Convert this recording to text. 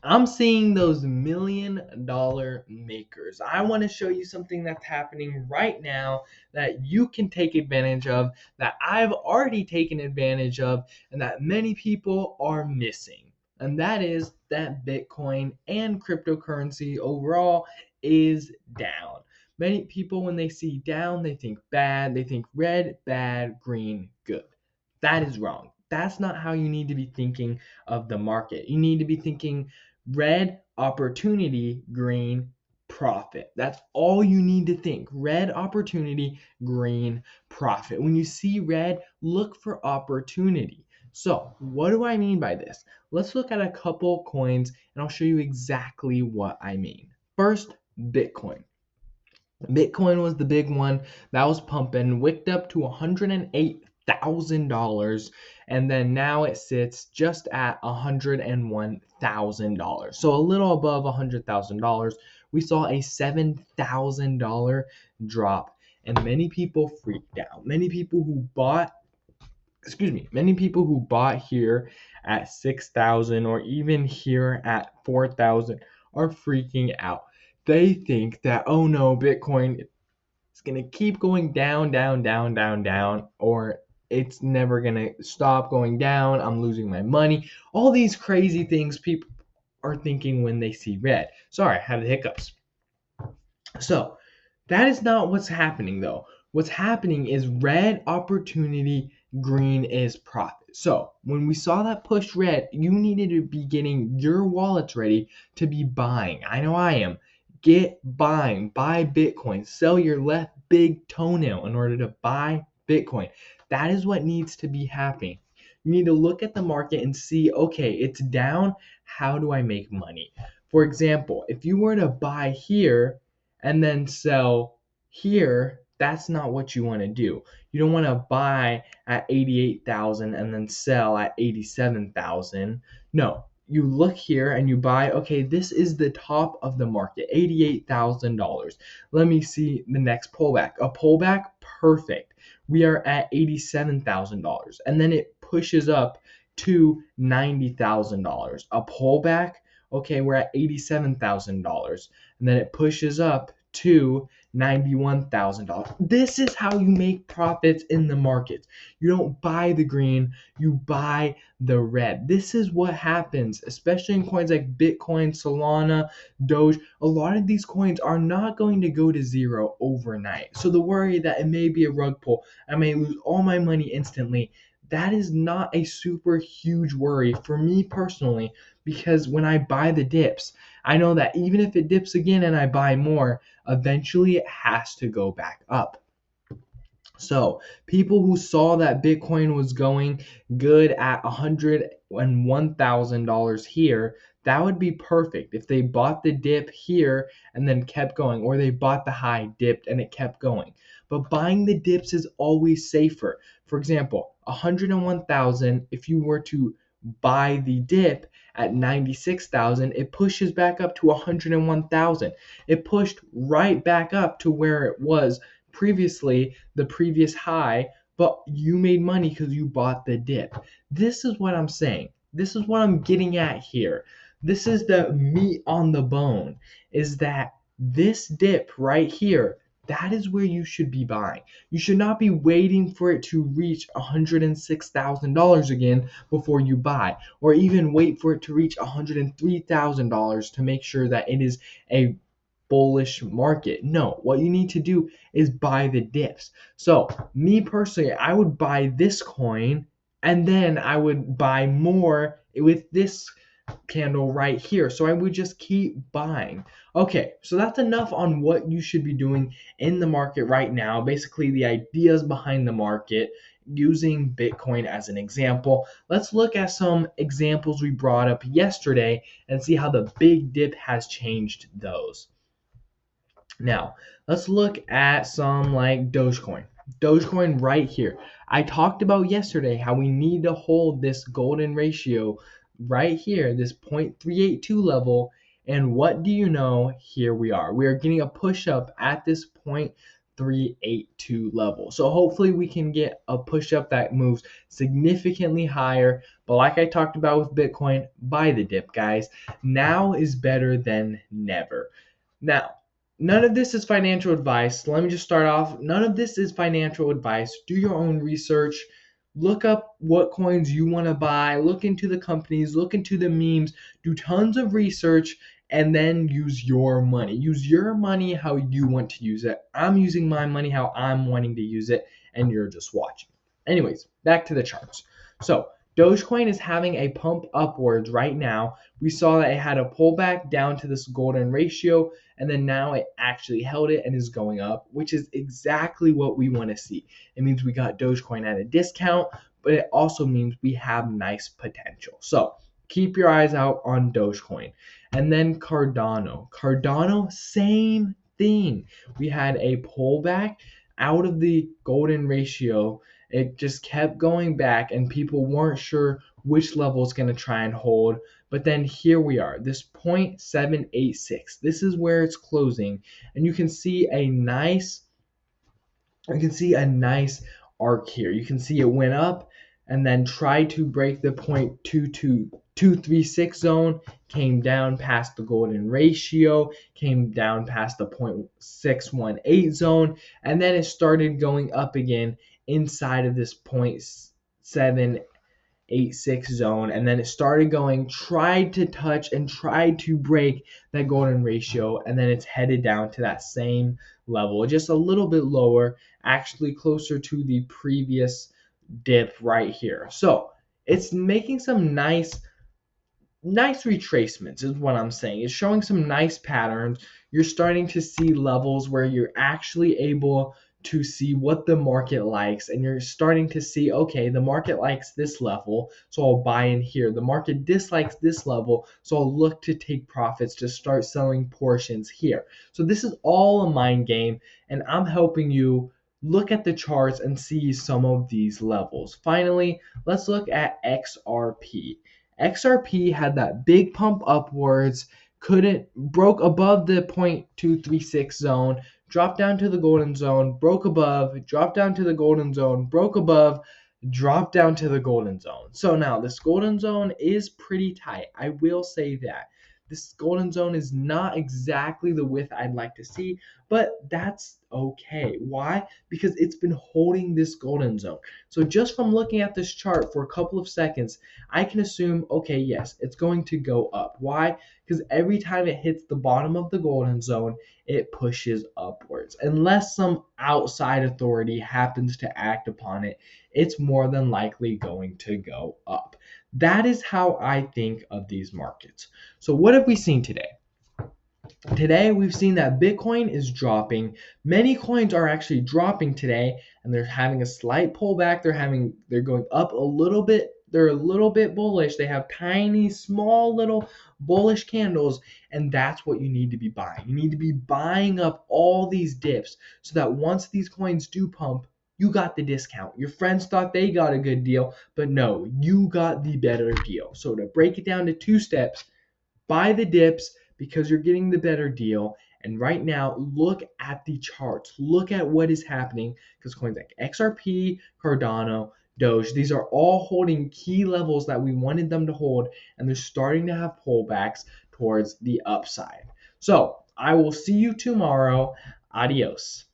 I'm seeing those $1 million makers. I want to show you something that's happening right now that you can take advantage of, that I've already taken advantage of, and that many people are missing. And that is that Bitcoin and cryptocurrency overall is down. Many people, when they see down, they think bad, they think red, bad, green, good. That is wrong. That's not how you need to be thinking of the market. You need to be thinking red, opportunity, green, profit. That's all you need to think. Red, opportunity, green, profit. When you see red, look for opportunity. So, what do I mean by this? Let's look at a couple coins and I'll show you exactly what I mean. First, Bitcoin. Bitcoin was the big one that was pumping, wicked up to $108,000, and then now it sits just at $101,000. So a little above $100,000. We saw a $7,000 drop, and many people freaked out. Many people who bought here at 6,000 or even here at 4,000 are freaking out. They think that, oh no, Bitcoin is going to keep going down, down, down, down, down, or it's never going to stop going down. I'm losing my money. All these crazy things people are thinking when they see red. Sorry, I had the hiccups. So that is not what's happening though. What's happening is red opportunity, green is profit. So when we saw that push red, you needed to be getting your wallets ready to be buying. I know I am. Get buying, buy Bitcoin, sell your left big toenail in order to buy Bitcoin. That is what needs to be happening. You need to look at the market and see, okay, it's down. How do I make money? For example, if you were to buy here and then sell here, that's not what you want to do. You don't want to buy at 88,000 and then sell at 87,000. No, you look here and you buy, okay, this is the top of the market, $88,000. Let me see the next pullback. A pullback, perfect. We are at $87,000 and then it pushes up to $90,000. A pullback, okay, we're at $87,000 and then it pushes up to $91,000. This is how you make profits in the markets. You don't buy the green, you buy the red. This is what happens, especially in coins like Bitcoin, Solana, Doge. A lot of these coins are not going to go to zero overnight. So the worry that it may be a rug pull, I may lose all my money instantly, that is not a super huge worry for me personally, because when I buy the dips, I know that even if it dips again and I buy more, eventually it has to go back up. So people who saw that Bitcoin was going good at $101,000 here, that would be perfect if they bought the dip here and then kept going, or they bought the high, dipped, and it kept going. But buying the dips is always safer. For example, 101,000, if you were to buy the dip at 96,000, it pushes back up to 101,000. It pushed right back up to where it was previously, the previous high, but you made money because you bought the dip. This is what I'm saying. This is what I'm getting at here. This is the meat on the bone, is that this dip right here, that is where you should be buying. You should not be waiting for it to reach $106,000 again before you buy, or even wait for it to reach $103,000 to make sure that it is a bullish market. No, what you need to do is buy the dips. So, me personally, I would buy this coin and then I would buy more with this candle right here. So I would just keep buying. Okay, so that's enough on what you should be doing in the market right now. Basically, the ideas behind the market, using Bitcoin as an example. Let's look at some examples we brought up yesterday and see how the big dip has changed those. Now, let's look at some like Dogecoin. Dogecoin right here. I talked about yesterday how we need to hold this golden ratio right here, this 0.382 level. And what do you know? Here we are. We are getting a push up at this 0.382 level. So hopefully we can get a push up that moves significantly higher. But like I talked about with Bitcoin, buy the dip, guys. Now is better than never. Now, none of this is financial advice. Let me just start off. None of this is financial advice. Do your own research. Look up what coins you want to buy. Look into the companies. Look into the memes. Do tons of research and then use your money. Use your money how you want to use it. I'm using my money how I'm wanting to use it, and you're just watching. Anyways, back to the charts. So, Dogecoin is having a pump upwards right now. We saw that it had a pullback down to this golden ratio, and then now it actually held it and is going up, which is exactly what we want to see. It means we got Dogecoin at a discount, but it also means we have nice potential. So keep your eyes out on Dogecoin. And then Cardano. Cardano, same thing. We had a pullback out of the golden ratio. It just kept going back, and people weren't sure which level it's going to try and hold. But then here we are, this 0.786. This is where it's closing, and you can see a nice arc here. You can see it went up and then tried to break the 0.22236 zone, came down past the golden ratio, came down past the 0.618 zone, and then it started going up again inside of this 0.786 zone, and then it started going, tried to touch and tried to break that golden ratio, and then it's headed down to that same level, just a little bit lower, actually closer to the previous dip right here. So it's making some nice retracements is what I'm saying. It's showing some nice patterns. You're starting to see levels where you're actually able to see what the market likes, and you're starting to see, okay, the market likes this level, so I'll buy in here. The market dislikes this level, so I'll look to take profits to start selling portions here. So this is all a mind game, and I'm helping you look at the charts and see some of these levels. Finally, let's look at XRP. XRP had that big pump upwards, broke above the 0.236 zone, dropped down to the golden zone, broke above, dropped down to the golden zone, broke above, dropped down to the golden zone. So now this golden zone is pretty tight. I will say that. This golden zone is not exactly the width I'd like to see, but that's okay. Why? Because it's been holding this golden zone. So just from looking at this chart for a couple of seconds, I can assume, okay, yes, it's going to go up. Why? Because every time it hits the bottom of the golden zone, it pushes upwards. Unless some outside authority happens to act upon it, it's more than likely going to go up. That is how I think of these markets. So what have we seen today? Today, we've seen that Bitcoin is dropping. Many coins are actually dropping today, and they're having a slight pullback. They're going up a little bit. They're a little bit bullish. They have tiny, small, little bullish candles, and that's what you need to be buying. You need to be buying up all these dips so that once these coins do pump, you got the discount. Your friends thought they got a good deal, but no, you got the better deal. So to break it down to 2 steps, buy the dips because you're getting the better deal. And right now, look at the charts. Look at what is happening because coins like XRP, Cardano, Doge, these are all holding key levels that we wanted them to hold, and they're starting to have pullbacks towards the upside. So I will see you tomorrow. Adios.